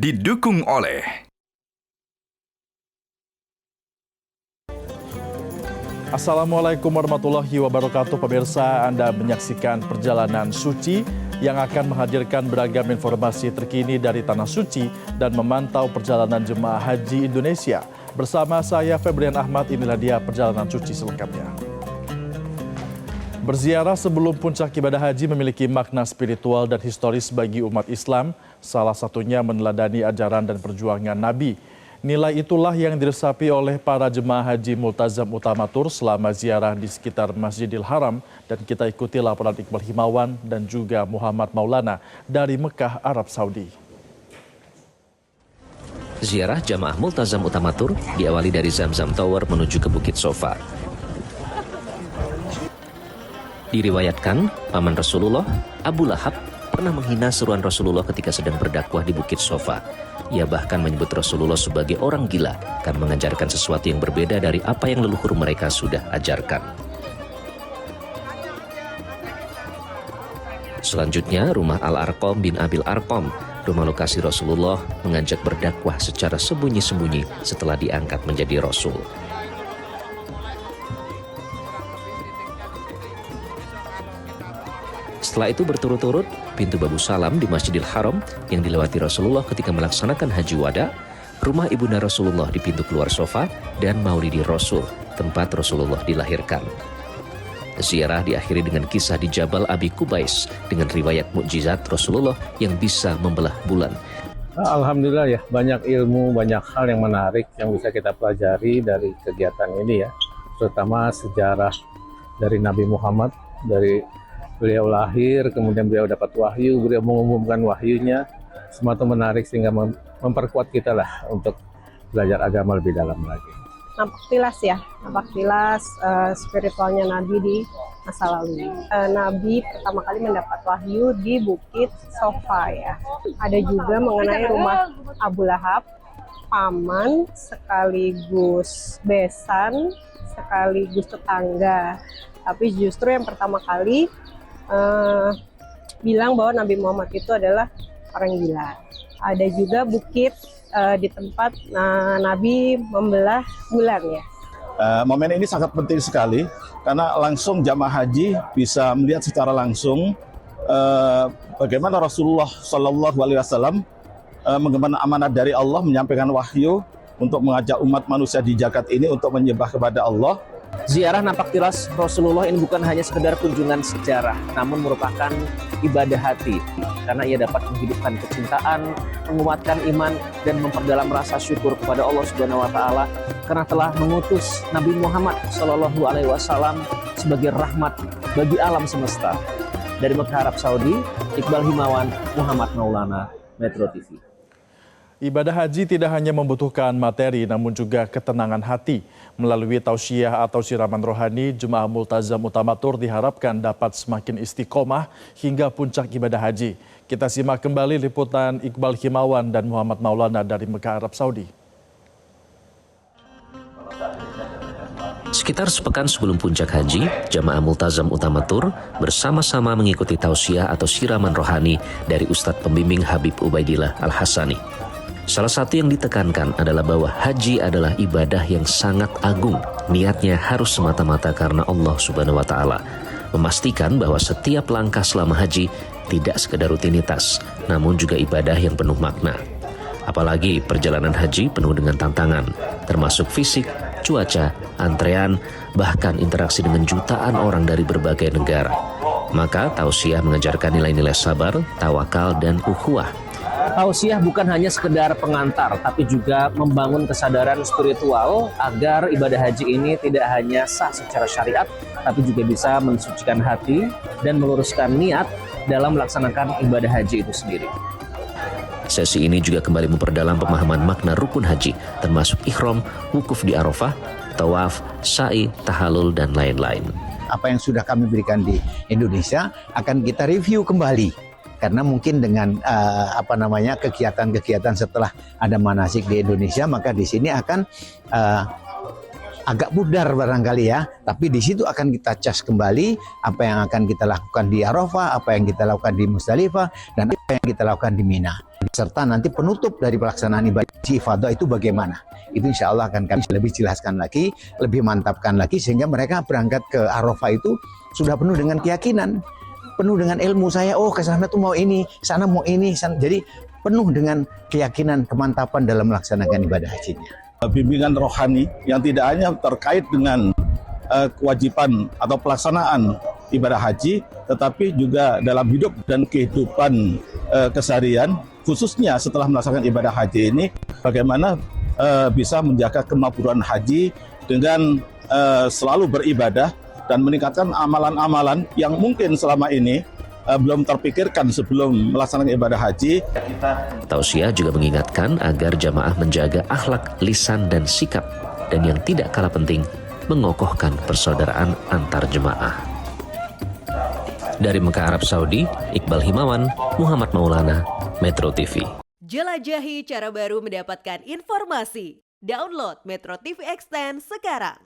didukung oleh Assalamualaikum warahmatullahi wabarakatuh. Pemirsa, Anda menyaksikan Perjalanan Suci yang akan menghadirkan beragam informasi terkini dari Tanah Suci dan memantau perjalanan jemaah haji Indonesia. Bersama saya Febrian Ahmad, inilah dia Perjalanan Suci selengkapnya. Berziarah sebelum puncak ibadah haji memiliki makna spiritual dan historis bagi umat Islam. Salah satunya meneladani ajaran dan perjuangan Nabi. Nilai itulah yang diresapi oleh para jemaah haji Multazam Utamatur selama ziarah di sekitar Masjidil Haram, dan kita ikuti laporan Iqbal Himawan dan juga Muhammad Maulana dari Mekah, Arab Saudi. Ziarah jamaah Multazam Utamatur diawali dari Zamzam Tower menuju ke Bukit Sofa. Diriwayatkan, paman Rasulullah, Abu Lahab, pernah menghina seruan Rasulullah ketika sedang berdakwah di Bukit Sofa. Ia bahkan menyebut Rasulullah sebagai orang gila karena mengajarkan sesuatu yang berbeda dari apa yang leluhur mereka sudah ajarkan. Selanjutnya, rumah Al-Arqam bin Abil Arqam, rumah lokasi Rasulullah, mengajak berdakwah secara sembunyi-sembunyi setelah diangkat menjadi Rasul. Setelah itu berturut-turut, pintu Babu Salam di Masjidil Haram yang dilewati Rasulullah ketika melaksanakan Haji Wada, rumah Ibunda Rasulullah di pintu keluar Sofa, dan Maulidi Rasul, tempat Rasulullah dilahirkan. Ziarah diakhiri dengan kisah di Jabal Abi Kubais dengan riwayat mukjizat Rasulullah yang bisa membelah bulan. Alhamdulillah ya, banyak ilmu, banyak hal yang menarik yang bisa kita pelajari dari kegiatan ini ya. Terutama sejarah dari Nabi Muhammad, dari beliau lahir, kemudian beliau dapat wahyu, beliau mengumumkan wahyunya. Semua itu menarik sehingga memperkuat kita lah untuk belajar agama lebih dalam lagi. Nampak tilas ya, nampak tilas spiritualnya Nabi di masa lalu. Nabi pertama kali mendapat wahyu di Bukit Sofa ya. Ada juga mengenai rumah Abu Lahab, paman sekaligus besan, sekaligus tetangga. Tapi justru yang pertama kali bilang bahwa Nabi Muhammad itu adalah orang gila. Ada juga bukit di tempat Nabi membelah bulan ya. Momen ini sangat penting sekali karena langsung jamaah haji bisa melihat secara langsung bagaimana Rasulullah SAW mengemban amanat dari Allah, menyampaikan wahyu untuk mengajak umat manusia di jagat ini untuk menyembah kepada Allah. Ziarah nampak tilas Rasulullah ini bukan hanya sekedar kunjungan sejarah, namun merupakan ibadah hati, karena ia dapat menghidupkan kecintaan, menguatkan iman, dan memperdalam rasa syukur kepada Allah Subhanahu wa Ta'ala karena telah mengutus Nabi Muhammad SAW sebagai rahmat bagi alam semesta. Dari Mekah, Arab Saudi, Iqbal Himawan, Muhammad Maulana, Metro TV. Ibadah haji tidak hanya membutuhkan materi, namun juga ketenangan hati. Melalui tausiah atau siraman rohani, jemaah Multazam Utamatur diharapkan dapat semakin istiqomah hingga puncak ibadah haji. Kita simak kembali liputan Iqbal Himawan dan Muhammad Maulana dari Mekah, Arab Saudi. Sekitar sepekan sebelum puncak haji, jamaah Multazam Utamatur bersama-sama mengikuti tausiah atau siraman rohani dari Ustadz Pembimbing Habib Ubaidillah Al-Hasani. Salah satu yang ditekankan adalah bahwa haji adalah ibadah yang sangat agung. Niatnya harus semata-mata karena Allah Subhanahu wa Ta'ala. Memastikan bahwa setiap langkah selama haji tidak sekedar rutinitas, namun juga ibadah yang penuh makna. Apalagi perjalanan haji penuh dengan tantangan, termasuk fisik, cuaca, antrean, bahkan interaksi dengan jutaan orang dari berbagai negara. Maka tausiah mengajarkan nilai-nilai sabar, tawakal, dan ukhuwah. Tausiah bukan hanya sekedar pengantar, tapi juga membangun kesadaran spiritual agar ibadah haji ini tidak hanya sah secara syariat, tapi juga bisa mensucikan hati dan meluruskan niat dalam melaksanakan ibadah haji itu sendiri. Sesi ini juga kembali memperdalam pemahaman makna rukun haji, termasuk ihram, wukuf di Arafah, tawaf, sa'i, tahalul, dan lain-lain. Apa yang sudah kami berikan di Indonesia akan kita review kembali. Karena mungkin dengan kegiatan-kegiatan setelah ada manasik di Indonesia, maka di sini akan agak pudar barangkali ya, tapi di situ akan kita cas kembali apa yang akan kita lakukan di Arafah, apa yang kita lakukan di Musdalifah, dan apa yang kita lakukan di Mina. Serta nanti penutup dari pelaksanaan ibadah haji ifadah itu bagaimana. Itu insya Allah akan kami lebih jelaskan lagi, lebih mantapkan lagi, sehingga mereka berangkat ke Arafah itu sudah penuh dengan keyakinan, penuh dengan ilmu. Saya, oh ke sana tuh mau ini, sana mau ini, sana. Jadi penuh dengan keyakinan, kemantapan dalam melaksanakan ibadah hajinya. Bimbingan rohani yang tidak hanya terkait dengan kewajiban atau pelaksanaan ibadah haji, tetapi juga dalam hidup dan kehidupan keseharian, khususnya setelah melaksanakan ibadah haji ini, bagaimana bisa menjaga kemakburan haji dengan selalu beribadah dan meningkatkan amalan-amalan yang mungkin selama ini belum terpikirkan sebelum melaksanakan ibadah haji. Tausiah juga mengingatkan agar jamaah menjaga akhlak, lisan, dan sikap, dan yang tidak kalah penting, mengokohkan persaudaraan antar jemaah. Dari Mekah, Arab Saudi, Iqbal Himawan, Muhammad Maulana, Metro TV. Jelajahi cara baru mendapatkan informasi. Download Metro TV Extend sekarang.